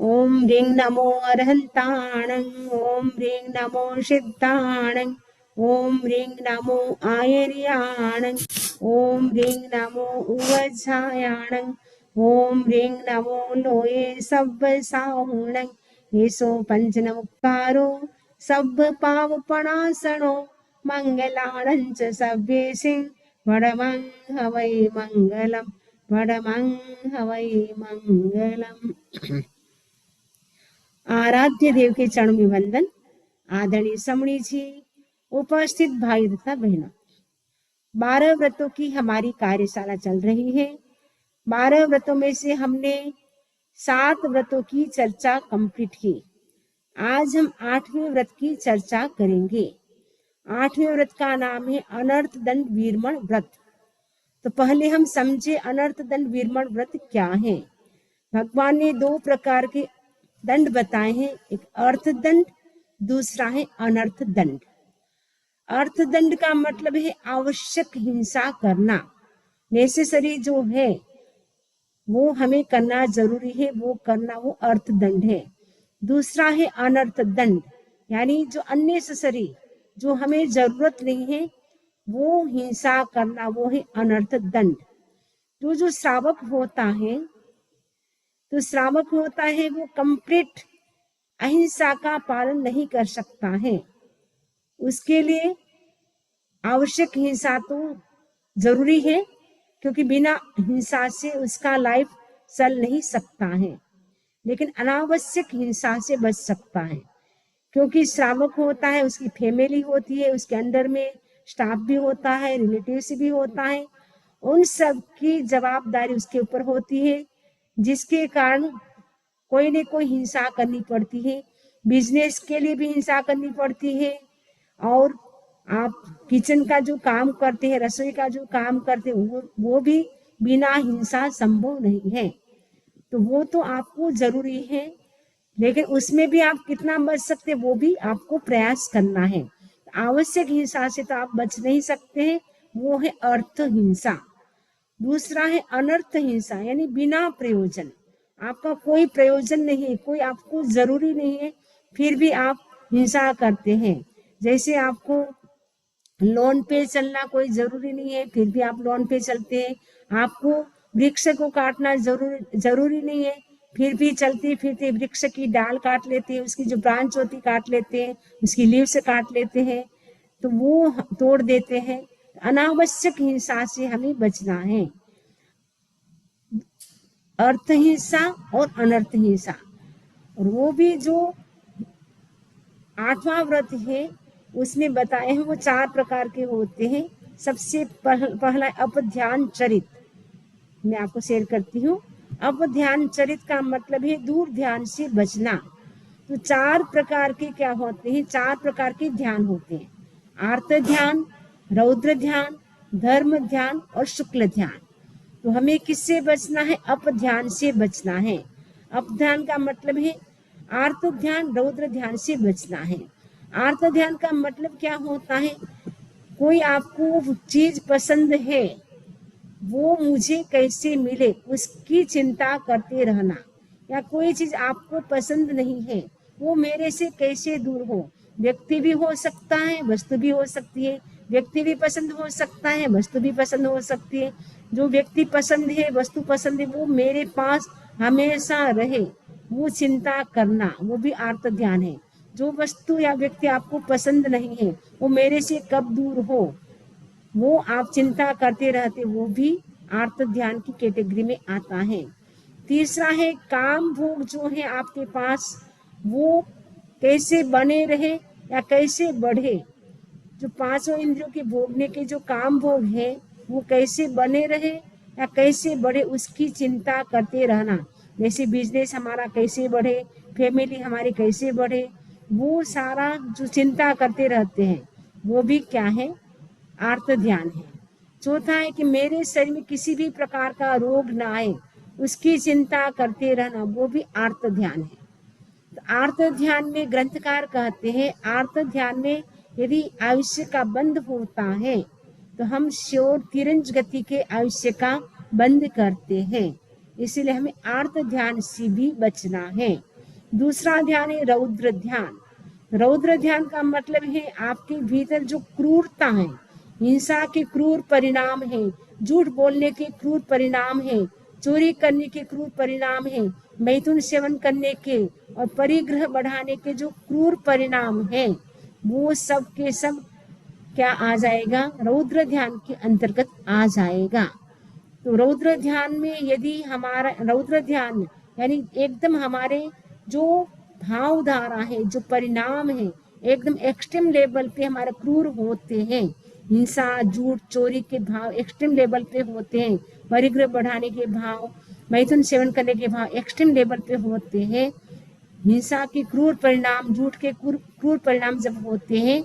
ओम ह्रीं नमो अरहन्ताणं। ओम ह्रीं नमो सिद्धाणं। ओम ह्रीं नमो आयर्याणं। ओम ह्रीं नमो उवझायाणं। ओम ह्रीं नमो लोये सब्बसाहुणं। येसो पंचनमुक्तारो सब्ब पावपणासनो मंगलाणं च सभ्येसिं वडमं हवै मंगलम। वडमं हवै मंगलम। आराध्य देव के चरण में वंदन। आदरणीय समणी जी, उपस्थित भाई तथा बहनों, 12 व्रतों की हमारी कार्यशाला चल रही है। 12 व्रतों में से हमने 7 व्रतों की चर्चा कंप्लीट की। आज हम 8वें व्रत की चर्चा करेंगे। 8वें व्रत का नाम है अनर्थ दंड वीरमण व्रत। तो पहले हम समझे अनर्थ दंड वीरमण व्रत क्या है। भगवान ने 2 प्रकार के दंड बताए हैं, एक अर्थ दंड, दूसरा है अनर्थ दंड। अर्थ दंड का मतलब है आवश्यक हिंसा करना, नेसेसरी जो है वो हमें करना जरूरी है, वो करना, वो अर्थ दंड है। दूसरा है अनर्थ दंड, यानी जो अननेसेसरी, जो हमें जरूरत नहीं है, वो हिंसा करना, वो है अनर्थ दंड। तो जो श्रावक होता है, वो कंप्लीट अहिंसा का पालन नहीं कर सकता है। उसके लिए आवश्यक हिंसा तो जरूरी है, क्योंकि बिना हिंसा से उसका लाइफ चल नहीं सकता है, लेकिन अनावश्यक हिंसा से बच सकता है। क्योंकि श्रावक होता है, उसकी फैमिली होती है, उसके अंडर में स्टाफ भी होता है, रिलेटिव्स भी होता है, उन सब की जवाबदारी उसके ऊपर होती है, जिसके कारण कोई न कोई हिंसा करनी पड़ती है। बिजनेस के लिए भी हिंसा करनी पड़ती है, और आप किचन का जो काम करते हैं, रसोई का जो काम करते हैं, वो भी बिना हिंसा संभव नहीं है। तो वो तो आपको जरूरी है, लेकिन उसमें भी आप कितना बच सकते, वो भी आपको प्रयास करना है। आवश्यक हिंसा से तो आप बच नहीं सकते हैं, वो है अर्थ हिंसा। दूसरा है अनर्थ हिंसा, यानी बिना प्रयोजन, आपका कोई प्रयोजन नहीं है, कोई आपको जरूरी नहीं है, फिर भी आप हिंसा करते हैं। जैसे आपको लोन पे चलना कोई जरूरी नहीं है, फिर भी आप लोन पे चलते हैं। आपको वृक्ष को काटना जरूरी नहीं है, फिर भी चलते फिरते वृक्ष की डाल काट लेते हैं, उसकी जो ब्रांच होती काट लेते हैं, उसकी लीव्स काट लेते हैं, तो वो तोड़ देते हैं। अनावश्यक हिंसा से हमें बचना है। अर्थ हिंसा और अनर्थ हिंसा, और वो भी जो 8वां व्रत है उसमें बताए हैं, वो 4 प्रकार के होते हैं। सबसे पहला अपध्यान चरित, मैं आपको शेयर करती हूँ। अपध्यान चरित का मतलब है दूर ध्यान से बचना। तो 4 प्रकार के क्या होते हैं, 4 प्रकार के ध्यान होते हैं। आर्त ध्यान, रौद्र ध्यान, धर्म ध्यान और शुक्ल ध्यान। तो हमें किससे बचना है, अपध्यान से बचना है। अपध्यान का मतलब है आर्त ध्यान, रौद्र ध्यान से बचना है। आर्त ध्यान का मतलब क्या होता है, कोई आपको चीज पसंद है, वो मुझे कैसे मिले उसकी चिंता करते रहना, या कोई चीज आपको पसंद नहीं है, वो मेरे से कैसे दूर हो। व्यक्ति भी हो सकता है, वस्तु भी हो सकती है। व्यक्ति भी पसंद हो सकता है, वस्तु भी पसंद हो सकती है। जो व्यक्ति पसंद है, वस्तु पसंद है, वो मेरे पास हमेशा रहे, वो चिंता करना, वो भी आर्त ध्यान है। जो वस्तु या व्यक्ति आपको पसंद नहीं है, वो मेरे से कब दूर हो, वो आप चिंता करते रहते, वो भी आर्त ध्यान की कैटेगरी में आता है। तीसरा है काम भोग, जो है आपके पास, वो कैसे बने रहे या कैसे बढ़े। जो 5 इंद्रियों के भोगने के जो काम भोग है, वो कैसे बने रहे या कैसे बढ़े, उसकी चिंता करते रहना। जैसे बिजनेस हमारा कैसे बढ़े, फैमिली हमारी कैसे बढ़े, वो सारा जो चिंता करते रहते हैं, वो भी क्या है, आर्त ध्यान है। चौथा है कि मेरे शरीर में किसी भी प्रकार का रोग ना आए, उसकी चिंता करते रहना, वो भी आर्त ध्यान है। तो आर्त ध्यान में ग्रंथकार कहते हैं, आर्त ध्यान में यदि आयुष्य का बंध होता है, तो हम श्योर तिरंज गति के आयुष्य का बंद करते हैं। इसीलिए हमें आर्त ध्यान से भी बचना है। दूसरा ध्यान है रौद्र ध्यान। रौद्र ध्यान का मतलब है आपके भीतर जो क्रूरता है, हिंसा के क्रूर परिणाम है, झूठ बोलने के क्रूर परिणाम है, चोरी करने के क्रूर परिणाम है, मैथुन सेवन करने के और परिग्रह बढ़ाने के जो क्रूर परिणाम है, वो सब के सब क्या आ जाएगा, रौद्र ध्यान के अंतर्गत आ जाएगा। तो रौद्र ध्यान में यदि हमारा रौद्र ध्यान यानी एकदम हमारे जो भावधारा है, जो परिणाम है, एकदम एक्सट्रीम लेवल पे हमारे क्रूर होते हैं, हिंसा झूठ चोरी के भाव एक्सट्रीम लेवल पे होते हैं, परिग्रह बढ़ाने के भाव, मैथुन सेवन करने के भाव एक्सट्रीम लेवल पे होते हैं, हिंसा के क्रूर परिणाम, झूठ के क्रूर परिणाम जब होते हैं,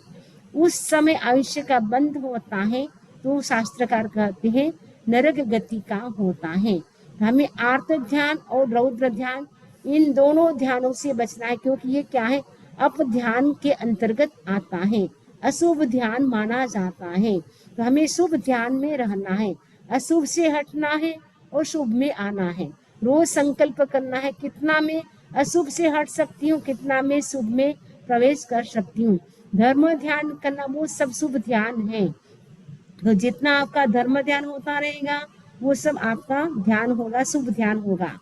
उस समय आयुष्य का बंध होता है, तो शास्त्रकार कहते हैं नरक गति का होता है। हमें आर्त ध्यान और रौद्र ध्यान इन दोनों ध्यानों से बचना है, क्योंकि ये क्या है, अप ध्यान के अंतर्गत आता है, अशुभ ध्यान माना जाता है। तो हमें शुभ ध्यान में रहना है, अशुभ से हटना है और शुभ में आना है। रोज संकल्प करना है कितना मैं अशुभ से हट सकती हूँ, कितना मैं शुभ में प्रवेश कर सकती हूँ। धर्म ध्यान करना वो सब शुभ ध्यान है। तो जितना आपका धर्म ध्यान होता रहेगा वो सब आपका ध्यान होगा, शुभ ध्यान होगा।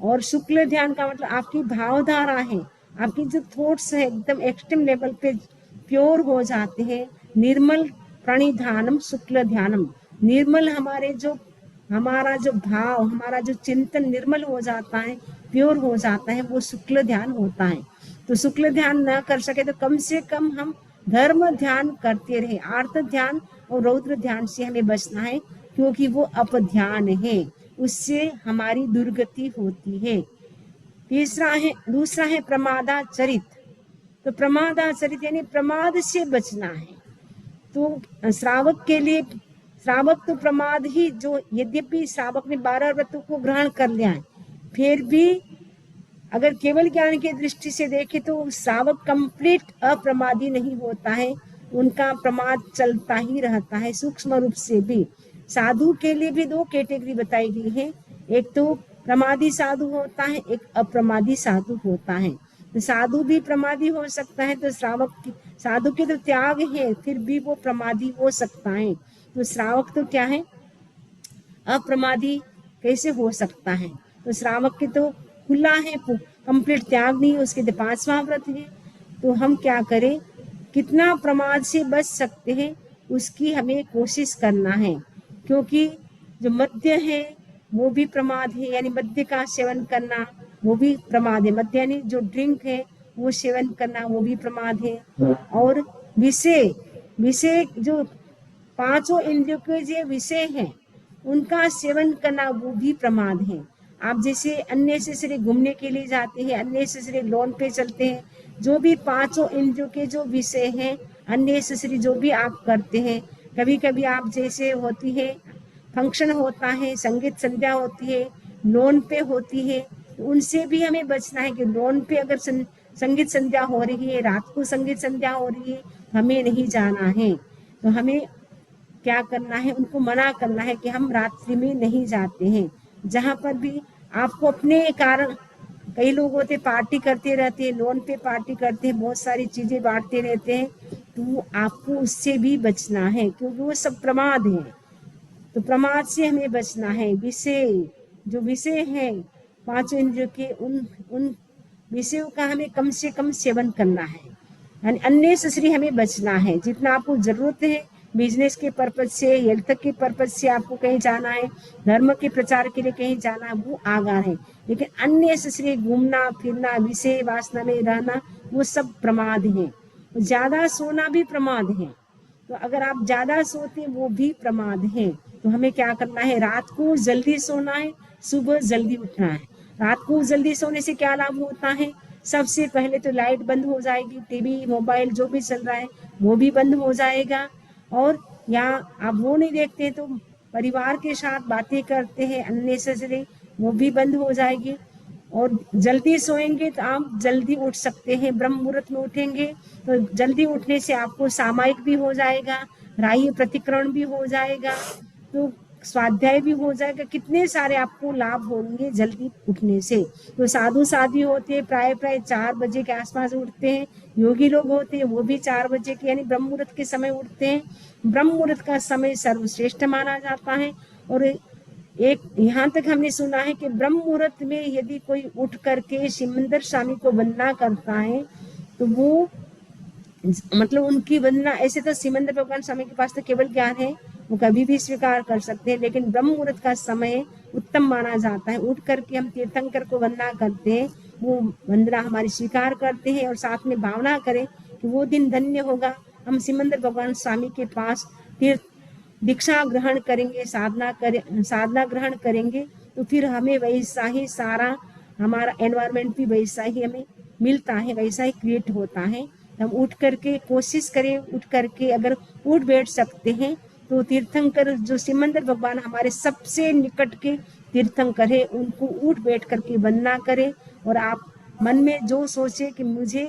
और शुक्ल ध्यान का मतलब आपकी भावधारा है, आपकी जो थॉट्स है एकदम एक्सट्रीम लेवल पे प्योर हो जाते हैं। निर्मल प्रणिधानम शुक्ल ध्यानम, निर्मल हमारा जो भाव, हमारा जो चिंतन निर्मल हो जाता है, प्योर हो जाता है, वो शुक्ल ध्यान होता है। तो शुक्ल ध्यान न कर सके तो कम से कम हम धर्म ध्यान करते रहे। आर्त ध्यान और रौद्र ध्यान से हमें बचना है, क्योंकि वो अपध्यान है, उससे हमारी दुर्गति होती है। दूसरा है प्रमादाचरित। तो प्रमादाचरित यानी प्रमाद से बचना है। तो श्रावक के लिए, श्रावक तो प्रमाद ही, जो यद्यपि श्रावक ने 12 व्रतों को ग्रहण कर लिया है, फिर भी अगर केवल ज्ञान की दृष्टि से देखे तो श्रावक कंप्लीट अप्रमादी नहीं होता है, उनका प्रमाद चलता ही रहता है सूक्ष्म रूप से भी। साधु के लिए भी 2 कैटेगरी बताई गई है, एक तो प्रमादी साधु होता है, एक अप्रमादी साधु होता है। तो साधु भी प्रमादी हो सकता है, तो साधु के तो त्याग है, फिर भी वो प्रमादी हो सकता है। तो श्रावक तो क्या है, अप्रमादी कैसे हो सकता है। तो श्रावक के तो खुला है, कंप्लीट त्याग नहीं है, उसके तो 5वां व्रत है। तो हम क्या करें, कितना प्रमाद से बच सकते हैं उसकी हमें कोशिश करना है, क्योंकि जो मद्य है वो भी प्रमाद है, यानी मद्य का सेवन करना वो भी प्रमाद है। मद्य यानी जो ड्रिंक है वो सेवन करना वो भी प्रमाद है। और विषय जो 5 इंद्रियों के जो विषय हैं उनका सेवन करना वो भी प्रमाद है। आप जैसे अननेसेसरी घूमने के लिए जाते हैं, अननेसेसरी लोन पे चलते हैं, जो भी 5 इंद्रियों के जो विषय हैं अननेसेसरी जो भी आप करते हैं, कभी कभी आप जैसे होती है फंक्शन होता है, संगीत संध्या होती है, लोन पे होती है, तो उनसे भी हमें बचना है कि लोन पे अगर संगीत संध्या हो रही है, रात को संगीत संध्या हो रही है, हमें नहीं जाना है। तो हमें क्या करना है, उनको मना करना है कि हम रात्रि में नहीं जाते हैं। जहाँ पर भी आपको अपने कारण, कई लोग होते पार्टी करते रहते हैं, लोन पे पार्टी करते हैं, बहुत सारी चीजें बांटते रहते हैं, तो आपको उससे भी बचना है, क्योंकि वो सब प्रमाद है। तो प्रमाद से हमें बचना है। जो विषय है 5 इंद्रियों के, उन विषयों का हमें कम से कम सेवन करना है, यानी अननेसेसरी हमें बचना है। जितना आपको जरूरत है बिजनेस के पर्पज से, हेल्थ के पर्पज से आपको कहीं जाना है, धर्म के प्रचार के लिए कहीं जाना है, वो आगार है। लेकिन अननेसेसरी घूमना फिरना, विषय वासना में रहना, वो सब प्रमाद है। ज्यादा सोना भी प्रमाद है। तो अगर आप ज्यादा सोते वो भी प्रमाद है। तो हमें क्या करना है, रात को जल्दी सोना है, सुबह जल्दी उठना है। रात को जल्दी सोने से क्या लाभ होता है, सबसे पहले तो लाइट बंद हो जाएगी, टीवी मोबाइल जो भी चल रहा है वो भी बंद हो जाएगा। और या आप वो नहीं देखते तो परिवार के साथ बातें करते हैं अननेसेसरी, वो भी बंद हो जाएगी। और जल्दी सोएंगे तो आप जल्दी उठ सकते हैं, ब्रह्म मुहूर्त में उठेंगे तो जल्दी उठने से आपको सामायिक भी हो जाएगा, राह्य प्रतिकरण भी हो जाएगा। तो स्वाध्याय भी हो जाएगा, कितने सारे आपको लाभ होंगे जल्दी उठने से। तो साधु साध्वी होते हैं प्राय 4 बजे के आसपास उठते हैं। योगी लोग होते हैं वो भी 4 बजे के यानी ब्रह्म मुहूर्त के समय उठते हैं। ब्रह्म मुहूर्त का समय सर्वश्रेष्ठ माना जाता है। और एक यहाँ तक हमने सुना है कि ब्रह्म मुहूर्त में यदि कोई उठ करके सिमंदर स्वामी को वंदना करता है तो वो मतलब उनकी वंदना, ऐसे तो सिमंदर भगवान स्वामी के पास तो केवल ज्ञान है, वो कभी भी स्वीकार कर सकते हैं, लेकिन ब्रह्म मुहूर्त का समय उत्तम माना जाता है। उठ करके हम तीर्थंकर को वंदना करते हैं, वो वंदना हमारी स्वीकार करते हैं और साथ में भावना करें कि वो दिन धन्य होगा। हम सिमंदर भगवान स्वामी के पास तीर्थ दीक्षा ग्रहण करेंगे, साधना ग्रहण करेंगे, तो फिर हमें वैसा ही सारा हमारा एनवायरनमेंट भी वैसा ही हमें मिलता है, वैसा ही क्रिएट होता है। हम उठ करके कोशिश करें, उठ करके अगर उठ बैठ सकते हैं तो तीर्थंकर जो सिमंदर भगवान हमारे सबसे निकट के तीर्थंकर है, उनको उठ बैठ करके वंदना करें। और आप मन में जो सोचे कि मुझे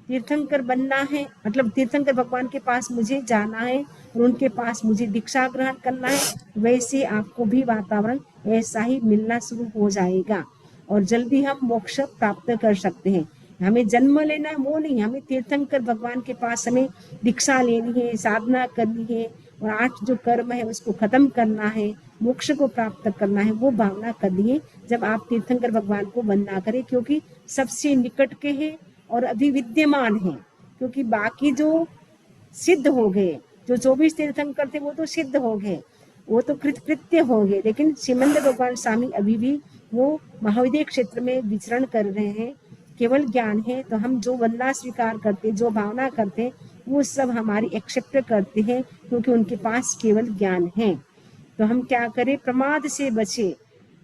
तीर्थंकर बनना है, मतलब तीर्थंकर भगवान के पास मुझे जाना है और उनके पास मुझे दीक्षा ग्रहण करना है, वैसे आपको भी वातावरण ऐसा ही मिलना शुरू हो जाएगा और जल्दी हम मोक्ष प्राप्त कर सकते हैं। हमें जन्म लेना है वो नहीं, हमें तीर्थंकर भगवान के पास हमें दीक्षा लेनी है, साधना करनी है और 8 जो कर्म है उसको खत्म करना है, मोक्ष को प्राप्त करना है, वो भावना करनी है जब आप तीर्थंकर भगवान को वंदना करें, क्योंकि सबसे निकट के हैं और अभी विद्यमान है। क्योंकि बाकी जो सिद्ध हो गए, जो 24 तीर्थंकर थे वो तो सिद्ध हो गए, वो तो कृतकृत्य हो गए, लेकिन सिमंदर भगवान स्वामी अभी भी वो महाविद्य क्षेत्र में विचरण कर रहे हैं, केवल ज्ञान है। तो हम जो वंदना स्वीकार करते, जो भावना करते, वो सब हमारी एक्सेप्ट करते हैं, क्योंकि उनके पास केवल ज्ञान है। तो हम क्या करें, प्रमाद से बचे।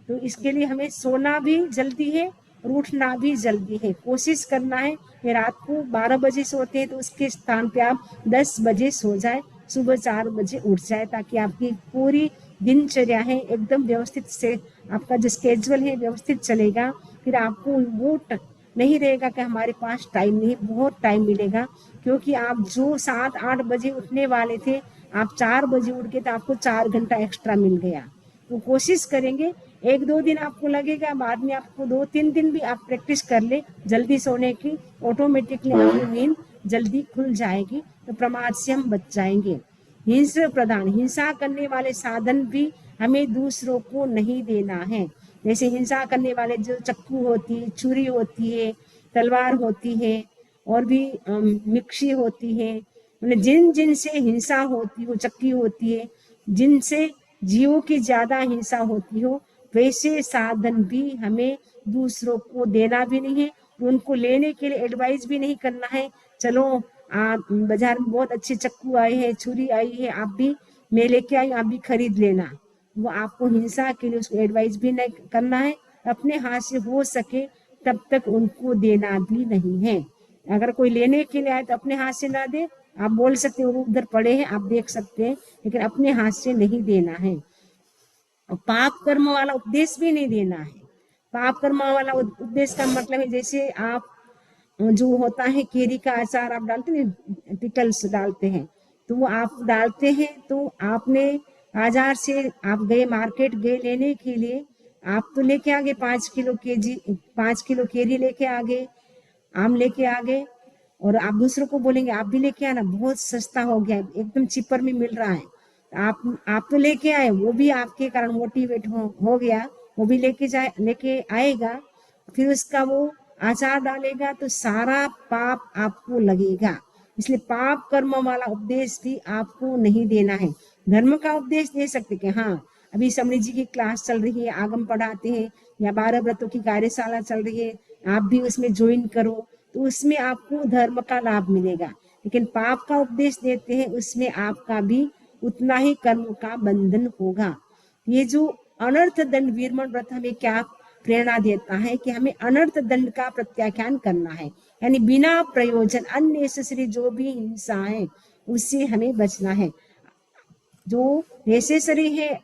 तो इसके लिए हमें सोना भी जल्दी है और उठना भी जल्दी है। कोशिश करना है कि रात को 12 बजे सोते हैं तो उसके स्थान पे आप 10 बजे सो जाए, सुबह 4 बजे उठ जाए, ताकि आपकी पूरी दिनचर्या है एकदम व्यवस्थित से, आपका जो स्केड्यूल है व्यवस्थित चलेगा। फिर आपको वो नहीं रहेगा कि हमारे पास टाइम नहीं, बहुत टाइम मिलेगा। क्योंकि आप जो 7-8 बजे उठने वाले थे, आप 4 बजे उठ के तो आपको 4 घंटा एक्स्ट्रा मिल गया। तो कोशिश करेंगे, 1-2 दिन आपको लगेगा, बाद में आपको 2-3 दिन भी आप प्रैक्टिस कर ले जल्दी सोने की, ऑटोमेटिकली आपकी नींद जल्दी खुल जाएगी। तो प्रमाद से हम बच जाएंगे। हिंसा प्रदान, हिंसा करने वाले साधन भी हमें दूसरों को नहीं देना है। जैसे हिंसा करने वाले जो चक्कू होती है, छुरी होती है, तलवार होती है और भी मिक्सी होती है, जिन जिन से हिंसा होती हो, चक्की होती है, जिनसे जीवों की ज्यादा हिंसा होती हो, वैसे साधन भी हमें दूसरों को देना भी नहीं है, उनको लेने के लिए एडवाइस भी नहीं करना है। चलो आप बाजार में बहुत अच्छे चक्कू आए हैं, छुरी आई है, आप भी, मैं लेके आई, आप भी खरीद लेना। वो आपको हिंसा के लिए उसको एडवाइस भी नहीं करना है। अपने हाथ से हो सके तब तक उनको देना भी नहीं है। अगर कोई लेने के लिए आए तो अपने हाथ से ना दे, आप बोल सकते हो उधर पड़े हैं आप देख सकते हैं, लेकिन अपने हाथ से नहीं देना है। और पाप कर्म वाला उपदेश भी नहीं देना है। पाप कर्म वाला उपदेश का मतलब है, जैसे आप जो होता है केरी का अचार आप डालते हैं, पिकल्स डालते हैं, तो वो आप डालते हैं, तो आपने बाजार से आप गए, मार्केट गए लेने के लिए, आप तो लेके आ गए 5 किलो केरी लेके आ गए, आम लेके आ गए, और आप दूसरों को बोलेंगे आप भी लेके आना, बहुत सस्ता हो गया, एकदम चिपर में मिल रहा है। आप तो लेके आए, वो भी आपके कारण मोटिवेट हो गया, वो भी लेके आएगा, फिर उसका वो आचार डालेगा, तो सारा पाप आपको लगेगा। इसलिए पाप कर्म वाला उपदेश भी आपको नहीं देना है। धर्म का उपदेश दे सकते कि हाँ अभी समरी जी की क्लास चल रही है, आगम पढ़ाते हैं, या 12 व्रतों की कार्यशाला चल रही है, आप भी उसमें ज्वाइन करो, तो उसमें आपको धर्म का लाभ मिलेगा। लेकिन पाप का उपदेश देते हैं, उसमें आपका भी उतना ही कर्म का बंधन होगा। ये जो अनर्थ दंड वीरमण व्रत हमें क्या प्रेरणा देता है कि हमें अनर्थ दंड का प्रत्याख्यान करना है, यानी बिना प्रयोजन अननेसेसरी जो भी हिंसा है उससे हमें बचना है। जो नेसेसरी है,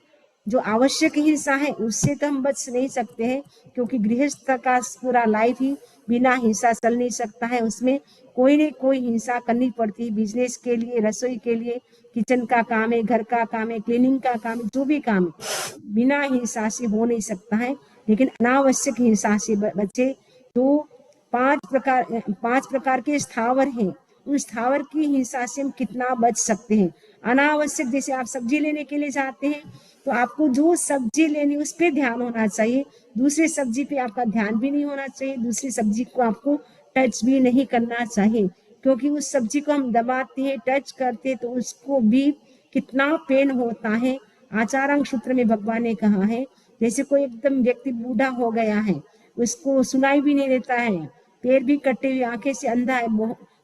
जो आवश्यक हिंसा है, उससे तो हम बच नहीं सकते हैं, क्योंकि गृहस्थ का पूरा लाइफ ही बिना हिंसा चल नहीं सकता है। उसमें कोई न कोई हिंसा करनी पड़ती है, बिजनेस के लिए, रसोई के लिए, किचन का काम है, घर का काम है, क्लीनिंग का काम है, जो भी काम है बिना हिंसा से हो नहीं सकता है। लेकिन अनावश्यक हिंसा से बचे। तो पांच प्रकार के स्थावर हैं, उन स्थावर की हिंसा से हम कितना बच सकते हैं। अनावश्यक, जैसे आप सब्जी लेने के लिए जाते हैं तो आपको जो सब्जी लेनी उस पर ध्यान होना चाहिए, दूसरी सब्जी पे आपका ध्यान भी नहीं होना चाहिए, दूसरी सब्जी को आपको टच भी नहीं करना चाहिए, क्योंकि उस सब्जी को हम दबाते हैं, टच करते हैं तो उसको भी कितना पेन होता है। आचारांग सूत्र में भगवान ने कहा है, जैसे कोई एकदम व्यक्ति बूढ़ा हो गया है, उसको सुनाई भी नहीं देता है, पैर भी कटे हुए, आंखें से अंधा है,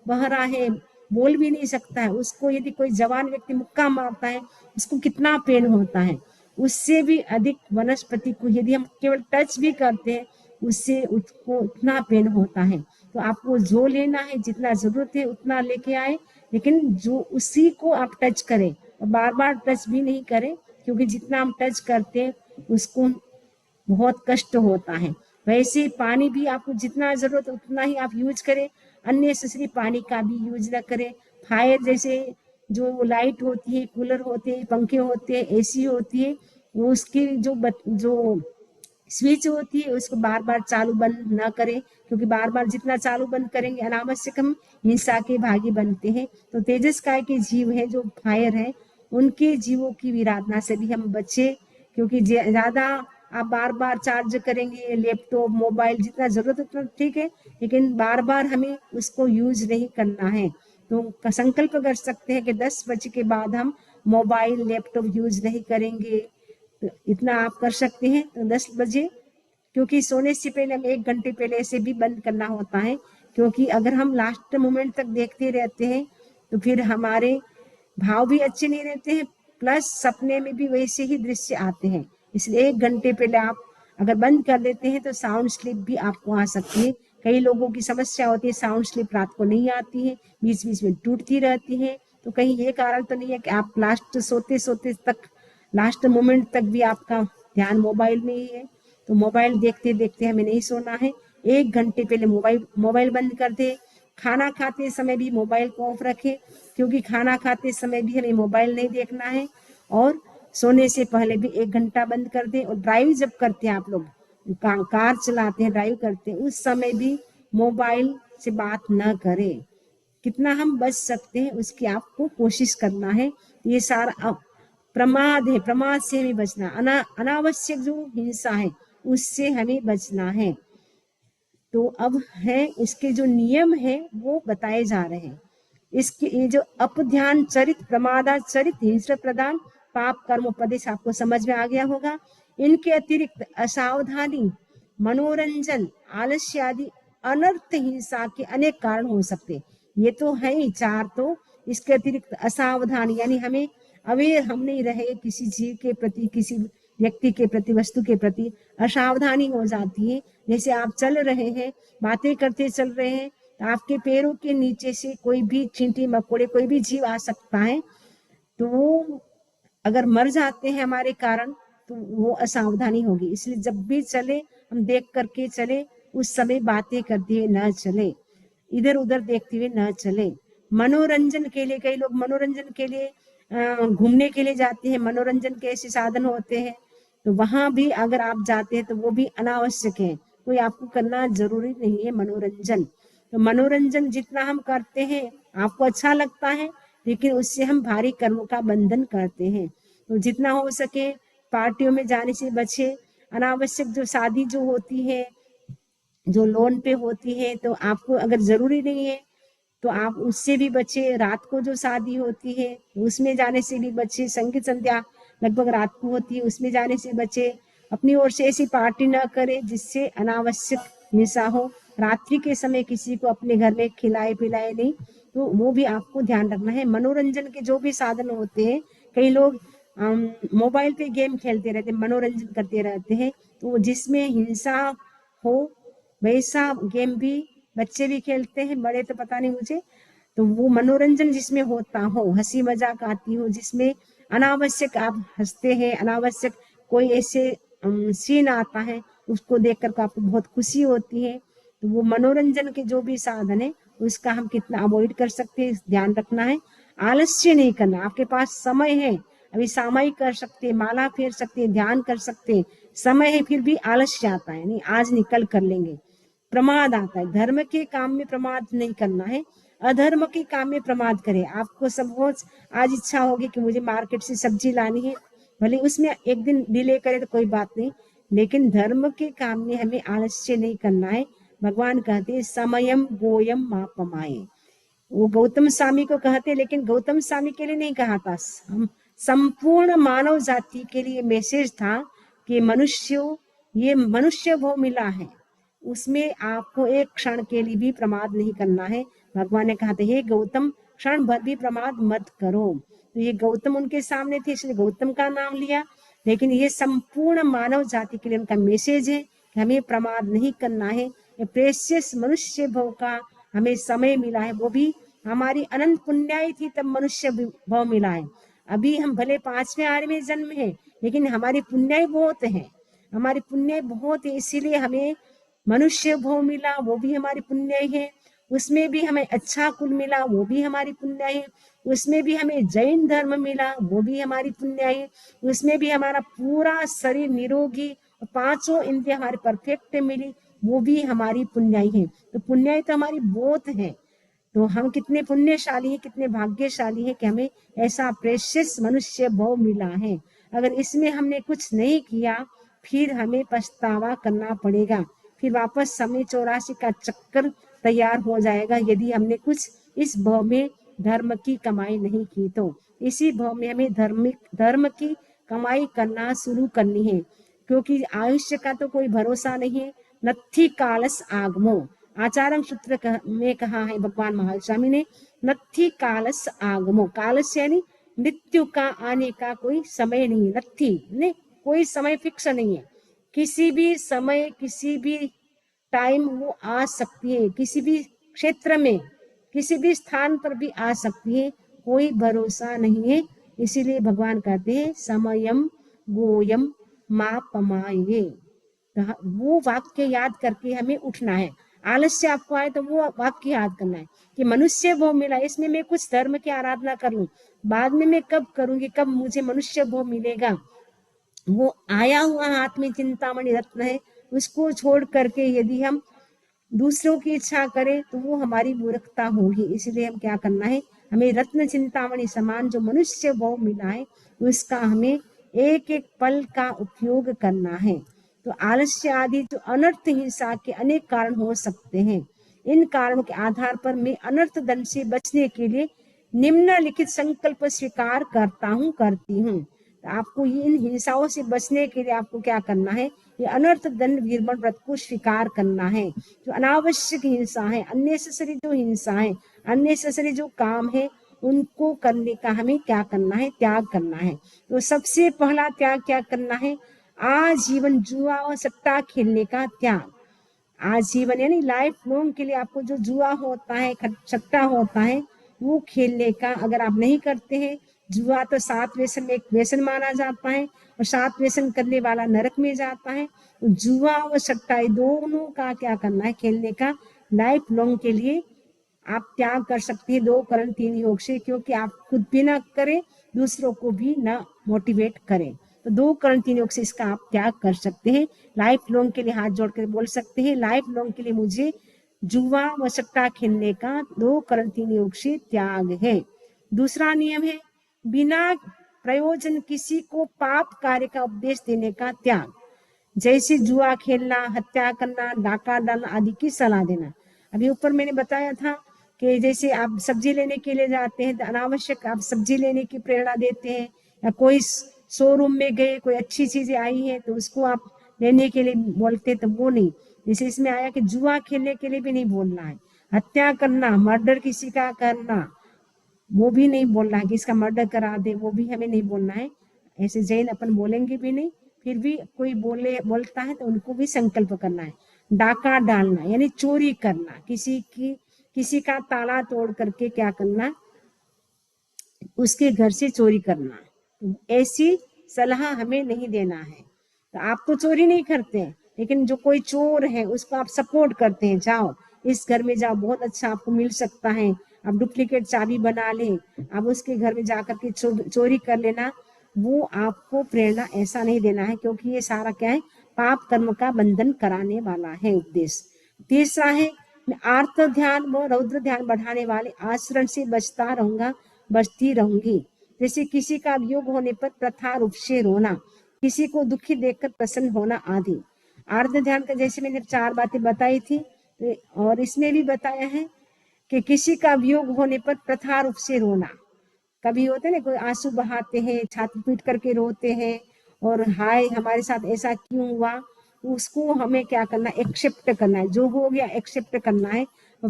बहरा है, बोल भी नहीं सकता है, उसको यदि कोई जवान व्यक्ति मुक्का मारता है उसको कितना पेन होता है। उससे भी अधिक वनस्पति को यदि हम केवल टच भी करते हैं उससे उसको उतना पेन होता है। तो आपको जो लेना है, जितना जरूरत है उतना लेके आए, लेकिन जो उसी को आप टच करें और बार बार टच भी नहीं करें, क्योंकि जितना हम टच करते हैं उसको बहुत कष्ट होता है। वैसे पानी भी आपको जितना जरूरत उतना ही आप यूज करें, अननेसेसरी पानी का भी यूज न करें। फायर जैसे जो लाइट होती है, कूलर होते हैं, पंखे होते हैं, एसी होती है, वो उसकी जो स्विच होती है उसको बार बार चालू बंद ना करें, क्योंकि बार बार जितना चालू बंद करेंगे अनावश्यक हम हिंसा के भागी बनते हैं। तो तेजस काय के जीव है जो फायर है, उनके जीवों की विराधना से भी हम बचे, क्योंकि ज्यादा आप बार बार चार्ज करेंगे लैपटॉप मोबाइल, जितना जरूरत उतना ठीक है, लेकिन बार बार हमें उसको यूज नहीं करना है। तो संकल्प कर सकते हैं कि 10 बजे के बाद हम मोबाइल लैपटॉप यूज नहीं करेंगे। तो इतना आप कर सकते हैं। तो 10 बजे, क्योंकि सोने से पहले हम 1 घंटे पहले से भी बंद करना होता है, क्योंकि अगर हम लास्ट मोमेंट तक देखते रहते हैं तो फिर हमारे भाव भी अच्छे नहीं रहते हैं, प्लस सपने में भी वैसे ही दृश्य आते हैं। इसलिए 1 घंटे पहले आप अगर बंद कर देते हैं तो साउंड स्लीप भी आपको आ सकती है। कई लोगों की समस्या होती है, साउंड स्लीप रात को नहीं आती है, बीच बीच में टूटती रहती है। तो कहीं ये कारण तो नहीं है कि आप लास्ट सोते सोते तक, लास्ट मोमेंट तक भी आपका ध्यान मोबाइल में ही है। तो मोबाइल देखते देखते हमें नहीं सोना है। 1 घंटे पहले मोबाइल बंद कर दे। खाना खाते समय भी मोबाइल को ऑफ रखें, क्योंकि खाना खाते समय भी हमें मोबाइल नहीं देखना है। और सोने से पहले भी 1 घंटा बंद कर दें। और ड्राइव जब करते हैं आप लोग, कार चलाते हैं, ड्राइव करते हैं, उस समय भी मोबाइल से बात न करें। कितना हम बच सकते हैं उसकी आपको कोशिश करना है। ये सारा प्रमाद है, प्रमाद से हमें बचना, अनावश्यक जो हिंसा है उससे हमें बचना है। तो अब है इसके जो नियम है वो बताए जा रहे हैं। इसके ये जो अपध्यान चरित, प्रमादाचरित, हिंसा प्रदान, पाप कर्मोपदेश आपको समझ में आ गया होगा। इनके अतिरिक्त असावधानी, मनोरंजन, आलस्य आदि अनर्थ हिंसा के अनेक कारण हो सकते। ये तो है ही 4। तो इसके अतिरिक्त असावधानी यानी हमें अवेयर हम नहीं रहे किसी जीव के प्रति, किसी व्यक्ति के प्रति, वस्तु के प्रति असावधानी हो जाती है। जैसे आप चल रहे हैं, बातें करते चल रहे हैं, तो आपके पैरों के नीचे से कोई भी चींटी मकोड़े, कोई भी जीव आ सकता है। तो वो अगर मर जाते हैं हमारे कारण तो वो असावधानी होगी। इसलिए जब भी चले हम देख करके चले, उस समय बातें करते हुए न चले, इधर उधर देखते हुए न चले। मनोरंजन के लिए, कई लोग मनोरंजन के लिए घूमने के लिए जाते हैं, मनोरंजन के ऐसे साधन होते हैं, तो वहां भी अगर आप जाते हैं तो वो भी अनावश्यक है, कोई आपको करना जरूरी नहीं है मनोरंजन। तो मनोरंजन जितना हम करते हैं आपको अच्छा लगता है, लेकिन उससे हम भारी कर्मों का बंधन करते हैं। तो जितना हो सके पार्टियों में जाने से बचे। अनावश्यक जो शादी जो होती है, जो लोन पे होती है, तो आपको अगर जरूरी नहीं है तो आप उससे भी बचे। रात को जो शादी होती है उसमें जाने से भी बचे। संगीत संध्या लगभग रात को होती है, उसमें जाने से बचे। अपनी ओर से ऐसी पार्टी न करे जिससे अनावश्यक हिंसा हो। रात्रि के समय किसी को अपने घर में खिलाए पिलाए नहीं, तो वो भी आपको ध्यान रखना है। मनोरंजन के जो भी साधन होते हैं, कई लोग मोबाइल पे गेम खेलते रहते हैं, मनोरंजन करते रहते हैं, तो जिसमें हिंसा हो वैसा गेम भी बच्चे भी खेलते हैं, बड़े तो पता नहीं मुझे। तो वो मनोरंजन जिसमें होता हो, हंसी मजाक आती हो, जिसमें अनावश्यक आप हंसते हैं, अनावश्यक कोई ऐसे सीन आता है उसको देख कर आपको बहुत खुशी होती है, तो वो मनोरंजन के जो भी साधन है उसका हम कितना अवॉइड कर सकते हैं, ध्यान रखना है। आलस्य नहीं करना। आपके पास समय है, अभी सामायिक कर सकते हैं, माला फेर सकते हैं, ध्यान कर सकते हैं, समय है, फिर भी आलस्य आता है, नहीं आज निकल कर लेंगे। प्रमाद आता है। धर्म के काम में प्रमाद नहीं करना है, अधर्म के काम में प्रमाद करें। आपको सपोज आज इच्छा होगी कि मुझे मार्केट से सब्जी लानी है, भले उसमें एक दिन डिले करे तो कोई बात नहीं, लेकिन धर्म के काम में हमें आलस्य नहीं करना है। भगवान कहते हैं समयम गोयम मापमाए। वो गौतम स्वामी को कहते, लेकिन गौतम स्वामी के लिए नहीं कहा था, हम संपूर्ण मानव जाति के लिए मैसेज था कि मनुष्यों, ये मनुष्य वो मिला है, उसमें आपको एक क्षण के लिए भी प्रमाद नहीं करना है। भगवान ने कहा था हे गौतम क्षण भर भी प्रमाद मत करो। तो ये गौतम उनके सामने थे इसलिए गौतम का नाम लिया, लेकिन ये संपूर्ण मानव जाति के लिए उनका मैसेज है कि हमें प्रमाद नहीं करना है। ये प्रेशियस मनुष्य भव का हमें समय मिला है, वो भी हमारी अनंत पुण्याई थी तब मनुष्य भव मिला है। अभी हम भले 5वें 8वें जन्म है, लेकिन हमारी पुण्याई बहुत है, हमारी पुण्याई बहुत है, इसीलिए हमें मनुष्य भव मिला, वो भी हमारी पुण्याई है। उसमें भी हमें अच्छा कुल मिला, वो भी हमारी पुण्याई है। उसमें भी हमें जैन धर्म मिला, वो भी हमारी पुण्याई है। उसमें भी हमारा पूरा शरीर निरोगी, 5 इंद्रियां हमारी परफेक्ट मिली, वो भी हमारी पुण्याई है। तो पुण्याई तो हमारी बहुत है। तो हम कितने पुण्यशाली हैं, कितने भाग्यशाली हैं कि हमें ऐसा प्रेशियस मनुष्य भव मिला है। अगर इसमें हमने कुछ नहीं किया फिर हमें पछतावा करना पड़ेगा, फिर वापस समय 84 का चक्कर तैयार हो जाएगा यदि हमने कुछ इस भव में धर्म की कमाई नहीं की। तो इसी भव में हमें धर्म की कमाई करना शुरू करनी है, क्योंकि आयुष्य का तो कोई भरोसा नहीं है। नत्थी कालस आगमो, आचार्य सूत्र में कहा है भगवान महावीर स्वामी ने, नत्थी कालस आगमो। कालस यानी मृत्यु का आने का कोई समय नहीं, नत्थी ने कोई समय फिक्स नहीं है। किसी भी समय किसी भी टाइम वो आ सकती है, किसी भी क्षेत्र में किसी भी स्थान पर भी आ सकती है, कोई भरोसा नहीं है। इसीलिए भगवान कहते हैं समयम गोयम मापमाये। वो वाक्य याद करके हमें उठना है। आलस्य आपको आए तो वो वाक्य याद करना है कि मनुष्य भव मिला, इसमें मैं कुछ धर्म की आराधना कर लूं, बाद में मैं कब करूंगी, कब मुझे मनुष्य भव मिलेगा। वो आया हुआ हाथ में चिंतामणि रत्न है, उसको छोड़ करके यदि हम दूसरों की इच्छा करें तो वो हमारी मूर्खता होगी। इसलिए हम क्या करना है, हमें रत्न चिंतामणि समान जो मनुष्य भव मिला है उसका हमें एक एक पल का उपयोग करना है। तो आलस्य आदि जो अनर्थ हिंसा के अनेक कारण हो सकते हैं, इन कारणों के आधार पर मैं अनर्थ दंड से बचने के लिए निम्नलिखित संकल्प स्वीकार करता हूँ, करती हूँ। तो आपको इन हिंसाओं से बचने के लिए आपको क्या करना है, ये अनर्थ दंड निर्मल व्रत को स्वीकार करना है। जो अनावश्यक हिंसा है, अननेसेसरी जो हिंसा है, अननेसेसरी जो काम है, उनको करने का हमें क्या करना है, त्याग करना है। तो सबसे पहला त्याग क्या करना है, आजीवन जुआ और सट्टा खेलने का त्याग। आजीवन यानी लाइफ लॉन्ग के लिए आपको जो जुआ होता है, सट्टा होता है, वो खेलने का अगर आप नहीं करते हैं, जुआ तो 7 व्यसन में एक व्यसन माना जाता है और 7 व्यसन करने वाला नरक में जाता है। तो जुआ और सट्टा दोनों का क्या करना है, खेलने का लाइफ लॉन्ग के लिए आप त्याग कर सकते हैं 2 करण 3 योग से, क्योंकि आप खुद भी ना करें, दूसरों को भी ना मोटिवेट करें। तो 2 करण 3 योग से इसका आप त्याग कर सकते हैं। लाइफ लॉन्ग के लिए हाथ जोड़ कर बोल सकते हैं, लाइफ लॉन्ग के लिए मुझे जुआ व सट्टा खेलने का 2 करण 3 योग से त्याग है। दूसरा नियम है बिना प्रयोजन किसी को पाप कार्य का उपदेश देने का त्याग। जैसे जुआ खेलना, हत्या करना, डाका डालना आदि की सलाह देना। अभी ऊपर मैंने बताया था कि जैसे आप सब्जी लेने के लिए जाते हैं तो अनावश्यक आप सब्जी लेने की प्रेरणा देते हैं, या कोई शोरूम में गए, कोई अच्छी चीजें आई है तो उसको आप लेने के लिए बोलते, तो वो नहीं। जैसे इसमें आया कि जुआ खेलने के लिए भी नहीं बोलना है, हत्या करना, मर्डर किसी का करना, वो भी नहीं बोलना है कि इसका मर्डर करा दे, वो भी हमें नहीं बोलना है। ऐसे जैन अपन बोलेंगे भी नहीं, फिर भी कोई बोलता है तो उनको भी संकल्प करना है। डाका डालना यानी चोरी करना, किसी का ताला तोड़ करके क्या करना, उसके घर से चोरी करना, तो ऐसी सलाह हमें नहीं देना है। तो आप तो चोरी नहीं करते हैं, लेकिन जो कोई चोर है उसको आप सपोर्ट करते हैं, जाओ इस घर में जाओ, बहुत अच्छा आपको मिल सकता है, आप डुप्लीकेट चाबी बना ले, आप उसके घर में जाकर के चोरी कर लेना, वो आपको प्रेरणा ऐसा नहीं देना है, क्योंकि ये सारा क्या है, पाप कर्म का बंधन कराने वाला है उपदेश। तीसरा है, मैं आर्त ध्यान व रौद्र ध्यान बढ़ाने वाले आचरण से बचता रहूंगा, बचती रहूंगी। जैसे किसी का वियोग होने पर प्रथा रूप से रोना, किसी को दुखी देखकर प्रसन्न होना आदि। आर्त ध्यान का जैसे मैंने 4 बातें बताई थी, और इसमें भी बताया है कि किसी का वियोग होने पर प्रथा रूप से रोना। कभी होते ना, कोई आंसू बहाते हैं, छाती पीट करके रोते हैं, और हाय हमारे साथ ऐसा क्यों हुआ, उसको हमें क्या करना, एक्सेप्ट करना है, जो हो गया एक्सेप्ट करना है।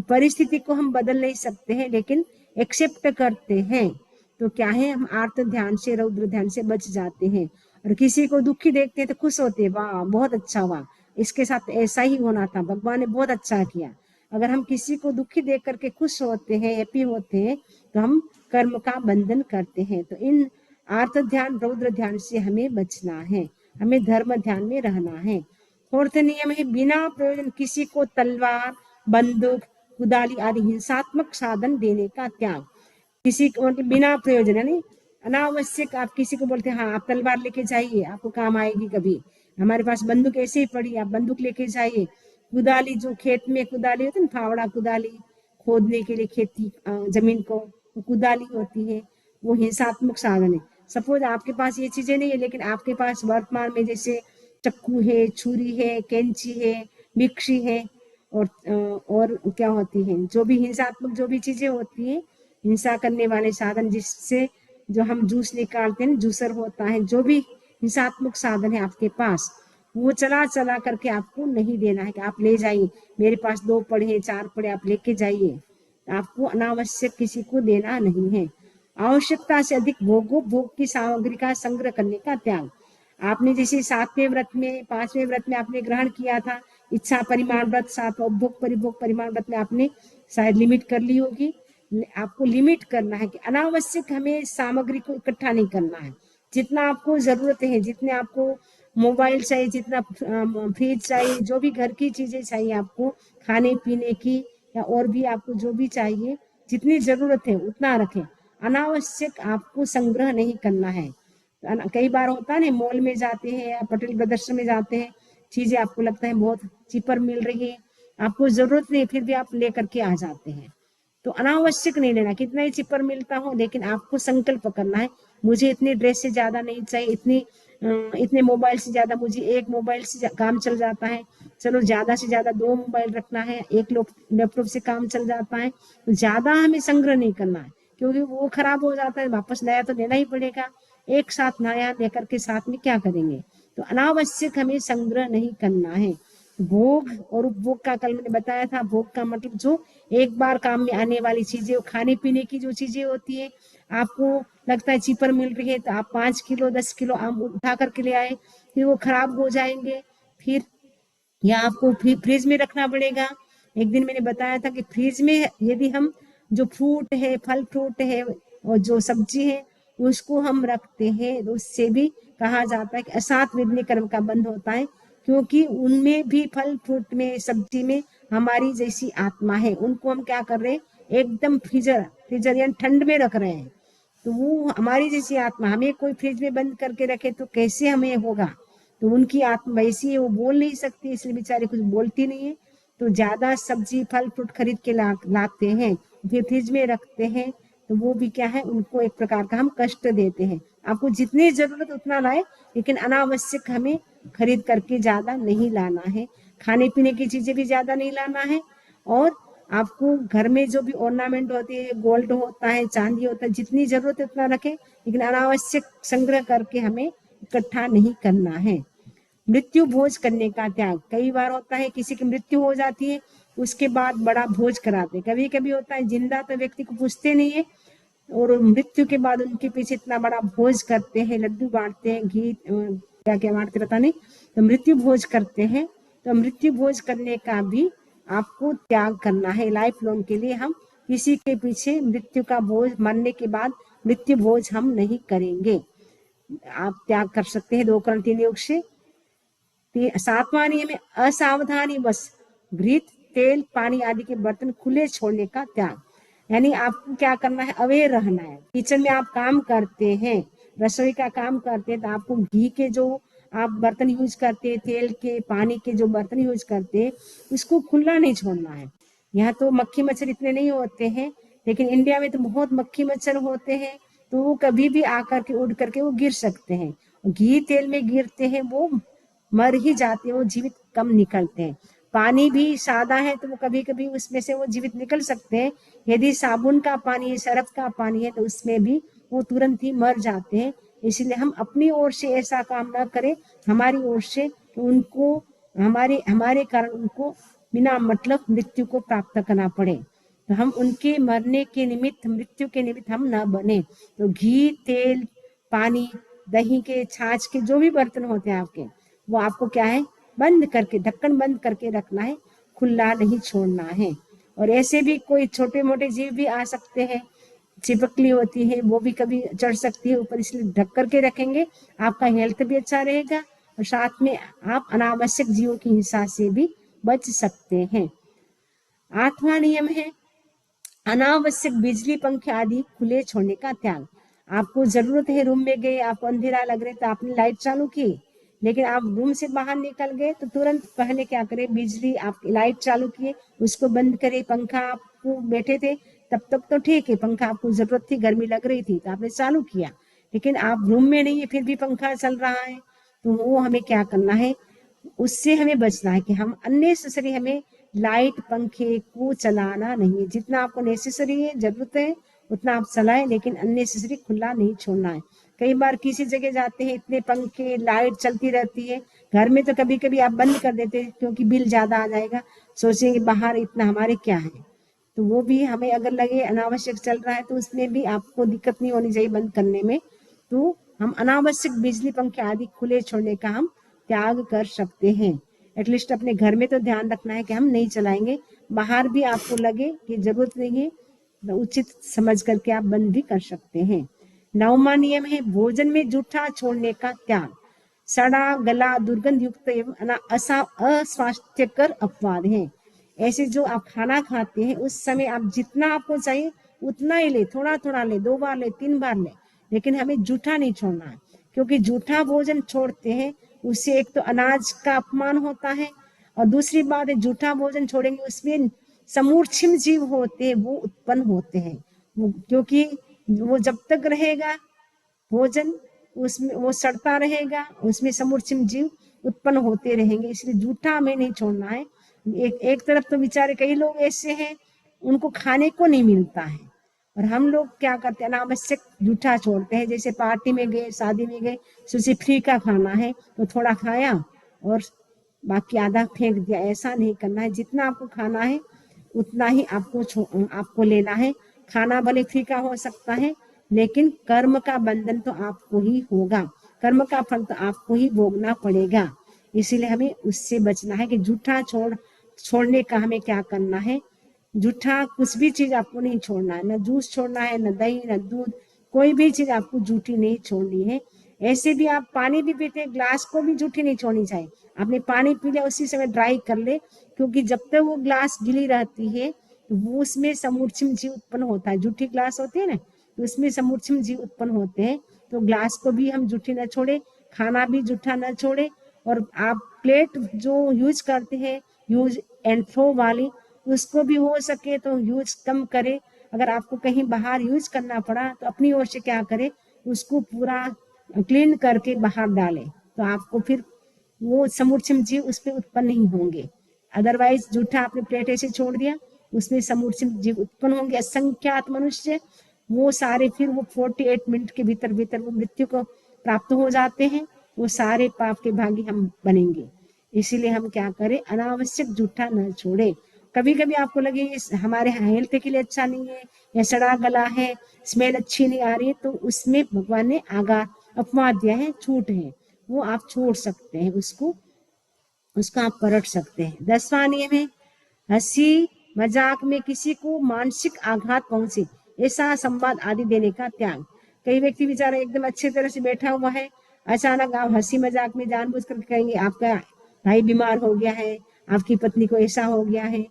परिस्थिति को हम बदल नहीं सकते हैं, लेकिन एक्सेप्ट करते हैं, तो क्या है, हम आर्त ध्यान से, रौद्र ध्यान से बच जाते हैं। और किसी को दुखी देखते हैं तो खुश होते हैं, वाह बहुत अच्छा हुआ, इसके साथ ऐसा ही होना था, भगवान ने बहुत अच्छा किया। अगर हम किसी को दुखी देख करके खुश होते हैं, हैप्पी होते हैं, तो हम कर्म का बंधन करते हैं। तो इन आर्त ध्यान, रौद्र ध्यान से हमें बचना है, हमें धर्म ध्यान में रहना है। फोर्थ नियम है, बिना प्रयोजन किसी को तलवार, बंदूक, कुदाली आदि हिंसात्मक साधन देने का त्याग। किसी को मतलब बिना प्रयोजन, यानी अनावश्यक आप किसी को बोलते हैं हाँ आप तलवार लेके जाइए, आपको काम आएगी, कभी हमारे पास बंदूक ऐसे ही पड़ी, आप बंदूक लेके जाइए। कुदाली, जो खेत में कुदाली होती है ना, फावड़ा कुदाली, खोदने के लिए खेती जमीन को, वो कुदाली होती है, वो हिंसात्मक साधन है। सपोज आपके पास ये चीजें नहीं है, लेकिन आपके पास वर्तमान में जैसे चक्कू है, छुरी है, कैंची है, मिक्सी है, और क्या होती है, जो भी हिंसात्मक जो भी चीजें होती है, हिंसा करने वाले साधन, जिससे जो हम जूस निकालते हैं, जूसर होता है, जो भी हिंसात्मक साधन है आपके पास, वो चला चला करके आपको नहीं देना है कि आप ले जाइए, मेरे पास 2 पड़े 4 पड़े, आप लेके जाइए। आपको अनावश्यक किसी को देना नहीं है। आवश्यकता से अधिक भोग की सामग्री का संग्रह करने का त्याग। आपने जैसे 7वें व्रत में, 5वें व्रत में आपने ग्रहण किया था, इच्छा परिमाण व्रत, 7 उपभोग परिभोग परिमाण व्रत में आपने शायद लिमिट कर ली होगी। आपको लिमिट करना है कि अनावश्यक हमें सामग्री को इकट्ठा नहीं करना है। जितना आपको जरूरत है, जितने आपको मोबाइल चाहिए, जितना फ्रिज चाहिए, जो भी घर की चीजें चाहिए आपको, खाने पीने की, या और भी आपको जो भी चाहिए, जितनी जरूरत है उतना रखें। अनावश्यक आपको संग्रह नहीं करना है। कई बार होता है ना, मॉल में जाते हैं या पटेल ब्रदर्स में जाते हैं, चीजें आपको लगता है बहुत चीपर मिल रही है, आपको जरूरत नहीं, फिर भी आप लेकर के आ जाते हैं। तो अनावश्यक नहीं लेना, कितना ही चिपर मिलता हो, लेकिन आपको संकल्प करना है, मुझे इतनी ड्रेस से ज्यादा नहीं चाहिए, इतने मोबाइल से ज्यादा, मुझे एक मोबाइल से काम चल जाता है, चलो ज्यादा से ज्यादा 2 मोबाइल रखना है, एक लैपटॉप से काम चल जाता है, तो ज्यादा हमें संग्रह नहीं करना है, क्योंकि वो खराब हो जाता है, वापस नया तो लेना ही पड़ेगा, एक साथ नया लेकर के साथ में क्या करेंगे। तो अनावश्यक हमें संग्रह नहीं करना है। भोग और उपभोग का कल मैंने बताया था, भोग का मतलब जो एक बार काम में आने वाली चीजें, खाने पीने की जो चीजें होती है, आपको लगता है चीपर मिल रही है, तो आप 5 किलो 10 किलो आम उठा करके ले आए, फिर वो खराब हो जाएंगे, फिर या आपको फ्रिज में रखना पड़ेगा। एक दिन मैंने बताया था कि फ्रिज में यदि हम जो फ्रूट है, फल फ्रूट है, और जो सब्जी है, उसको हम रखते हैं, तो उससे भी कहा जाता है कि असात विधि कर्म का बंध होता है, क्योंकि उनमें भी, फल फ्रूट में, सब्जी में हमारी जैसी आत्मा है, उनको हम क्या कर रहे हैं, एकदम फ्रीजर यानी ठंड में रख रहे हैं, तो वो हमारी जैसी आत्मा, हमें कोई फ्रिज में बंद करके रखे तो कैसे हमें होगा। तो उनकी आत्मा वैसी है, वो बोल नहीं सकती, इसलिए बेचारे कुछ बोलती नहीं है, तो ज्यादा सब्जी फल फ्रूट खरीद के लाते हैं, फिर फ्रिज में रखते हैं, तो वो भी क्या है, उनको एक प्रकार का हम कष्ट देते हैं। आपको जितनी जरूरत उतना लाए, लेकिन अनावश्यक हमें खरीद करके ज्यादा नहीं लाना है। खाने पीने की चीजें भी ज्यादा नहीं लाना है, और आपको घर में जो भी ऑर्नामेंट होती है, गोल्ड होता है, चांदी होता है, जितनी जरूरत है उतना रखें, लेकिन अनावश्यक संग्रह करके हमें इकट्ठा नहीं करना है। मृत्यु भोज करने का त्याग। कई बार होता है किसी की मृत्यु हो जाती है, उसके बाद बड़ा भोज कराते, कभी कभी होता है जिंदा तो व्यक्ति को पूछते नहीं है, और मृत्यु के बाद उनके पीछे इतना बड़ा भोज करते हैं, लड्डू बांटते हैं, घी क्या क्या बांटते पता नहीं, तो मृत्यु भोज करते हैं। तो मृत्यु भोज करने का भी आपको त्याग करना है। लाइफ लॉन्ग के लिए हम किसी के पीछे मृत्यु का भोज, मरने के बाद मृत्यु भोज हम नहीं करेंगे। आप त्याग कर सकते हैं 2 करण 3 योग से। सातवां नियम है असावधानी बस घृत, तेल, पानी आदि के बर्तन खुले छोड़ने का त्याग। यानी आपको क्या करना है, अवेयर रहना है। किचन में आप काम करते हैं, रसोई का काम करते हैं, तो आपको घी के जो आप बर्तन यूज करते हैं, तेल के, पानी के जो बर्तन यूज करते हैं, उसको खुला नहीं छोड़ना है। यहाँ तो मक्खी मच्छर इतने नहीं होते हैं, लेकिन इंडिया में तो बहुत मक्खी मच्छर होते हैं, तो वो कभी भी आकर के उड़ करके वो गिर सकते हैं। घी तेल में गिरते हैं वो मर ही जाते हैं, वो जीवित कम निकलते हैं। पानी भी सादा है तो वो कभी कभी उसमें से वो जीवित निकल सकते हैं। यदि साबुन का पानी है, सरफ का पानी है, तो उसमें भी वो तुरंत ही मर जाते हैं। इसलिए हम अपनी ओर से ऐसा काम ना करें, हमारी ओर से उनको हमारे हमारे कारण उनको बिना मतलब मृत्यु को प्राप्त करना पड़े, तो हम उनके मरने के निमित्त, मृत्यु के निमित्त हम ना बने। तो घी, तेल, पानी, दही के, छाछ के जो भी बर्तन होते हैं आपके, वो आपको क्या है, बंद करके, ढक्कन बंद करके रखना है, खुला नहीं छोड़ना है। और ऐसे भी कोई छोटे मोटे जीव भी आ सकते हैं, चिपकली होती है वो भी कभी चढ़ सकती है ऊपर, इसलिए ढक करके रखेंगे, आपका हेल्थ भी अच्छा रहेगा और साथ में आप अनावश्यक जीवों की हिंसा से भी बच सकते हैं। आठवां नियम है अनावश्यक बिजली, पंखे आदि खुले छोड़ने का त्याग। आपको जरूरत है, रूम में गए, आपको अंधेरा लग रहा है, तो आपने लाइट चालू की, लेकिन आप रूम से बाहर निकल गए तो तुरंत पहले क्या करें, बिजली, आप लाइट चालू किए, उसको बंद करें। पंखा आपको बैठे थे तब तक तो ठीक है, पंखा आपको जरूरत थी, गर्मी लग रही थी तो आपने चालू किया, लेकिन आप रूम में नहीं है फिर भी पंखा चल रहा है, तो वो हमें क्या करना है, उससे हमें बचना है कि हम अननेसेसरी हमें लाइट, पंखे को चलाना नहीं है। जितना आपको नेसेसरी है, जरूरत है, उतना आप चलाएं, लेकिन अननेसेसरी खुला नहीं छोड़ना है। कई बार किसी जगह जाते हैं, इतने पंखे, लाइट चलती रहती है, घर में तो कभी कभी आप बंद कर देते हैं क्योंकि बिल ज्यादा आ जाएगा, सोचेंगे बाहर इतना हमारे क्या है, तो वो भी हमें अगर लगे अनावश्यक चल रहा है तो उसमें भी आपको दिक्कत नहीं होनी चाहिए बंद करने में। तो हम अनावश्यक बिजली, पंखे आदि खुले छोड़ने का हम त्याग कर सकते हैं। एटलीस्ट अपने घर में तो ध्यान रखना है कि हम नहीं चलाएंगे, बाहर भी आपको लगे कि जरूरत नहीं है तो उचित समझ करके आप बंद भी कर सकते हैं। 9वां नियम है भोजन में जूठा छोड़ने का त्याग। सड़ा गला, दुर्गंध युक्त एवं अस्वास्थ्यकर अपवाद है। ऐसे जो आप खाना खाते हैं उस समय आप जितना आपको चाहिए उतना ही ले, थोड़ा थोड़ा ले, 2 बार ले, 3 बार ले, लेकिन हमें जूठा नहीं छोड़ना है, क्योंकि जूठा भोजन छोड़ते हैं उससे एक तो अनाज का अपमान होता है, और दूसरी बात है जूठा भोजन छोड़ेंगे उसमें समूर्छिम जीव होते हैं, वो उत्पन्न होते हैं, क्योंकि वो जब तक रहेगा भोजन उसमें वो सड़ता रहेगा, उसमें समूर्छिम जीव उत्पन्न होते रहेंगे, इसलिए जूठा हमें नहीं छोड़ना है। एक तरफ तो बेचारे कई लोग ऐसे हैं उनको खाने को नहीं मिलता है, और हम लोग क्या करते हैं, अनावश्यक जूठा छोड़ते हैं। जैसे पार्टी में गए, शादी में गए, सोचे फ्री का खाना है तो थोड़ा खाया और बाकी आधा फेंक दिया, ऐसा नहीं करना है। जितना आपको खाना है उतना ही आपको लेना है। खाना भले फ्री का हो सकता है, लेकिन कर्म का बंधन तो आपको ही होगा, कर्म का फल तो आपको ही भोगना पड़ेगा। इसीलिए हमें उससे बचना है कि जूठा छोड़ने का हमें क्या करना है, जूठा कुछ भी चीज आपको नहीं छोड़ना है, न जूस छोड़ना है, न दही, न दूध, कोई भी चीज आपको जूठी नहीं छोड़नी है। ऐसे भी आप पानी भी पीते हैं, ग्लास को भी जूठी नहीं छोड़नी चाहिए। आपने पानी पी लिया उसी समय ड्राई कर ले, क्योंकि जब तक वो ग्लास गीली रहती है तो वो उसमें समूर्छिम जीव उत्पन्न होता है। जूठी ग्लास होती है ना, तो उसमें समूर्छिम जीव उत्पन्न होते हैं, तो ग्लास को भी हम जूठी न छोड़े, खाना भी जूठा न छोड़े। और आप प्लेट जो यूज करते हैं यूज एंड थ्रो वाली, उसको भी हो सके तो यूज कम करे। अगर आपको कहीं बाहर यूज करना पड़ा तो अपनी ओर से क्या करे, उसको पूरा क्लीन करके बाहर डाले, तो आपको फिर वो समूर्छिम जीव उस पर उत्पन्न नहीं होंगे। अदरवाइज जूठा आपने प्लेट ऐसे छोड़ दिया, उसमें समूर्छिम जीव उत्पन्न होंगे, असंख्यात मनुष्य, वो सारे फिर वो 48 मिनट के भीतर भीतर वो मृत्यु को प्राप्त हो जाते हैं, वो सारे पाप के भागी हम बनेंगे। इसीलिए हम क्या करें, अनावश्यक जूठा न छोड़े। कभी कभी आपको लगे ये हमारे हेल्थ के लिए अच्छा नहीं है, या सड़ा गला है, स्मेल अच्छी नहीं आ रही है, तो उसमें भगवान ने अपवाद दिया है, छूट है, वो आप छोड़ सकते हैं, उसका आप परट सकते हैं। 10वां नियम है हंसी मजाक में किसी को मानसिक आघात पहुंचे ऐसा संवाद आदि देने का त्याग। कई व्यक्ति बेचारा एकदम अच्छी तरह से बैठा हुआ है, अचानक आप हंसी मजाक में जानबूझ कर कहेंगे आपका भाई बीमार हो गया है, आपकी पत्नी को ऐसा हो गया है,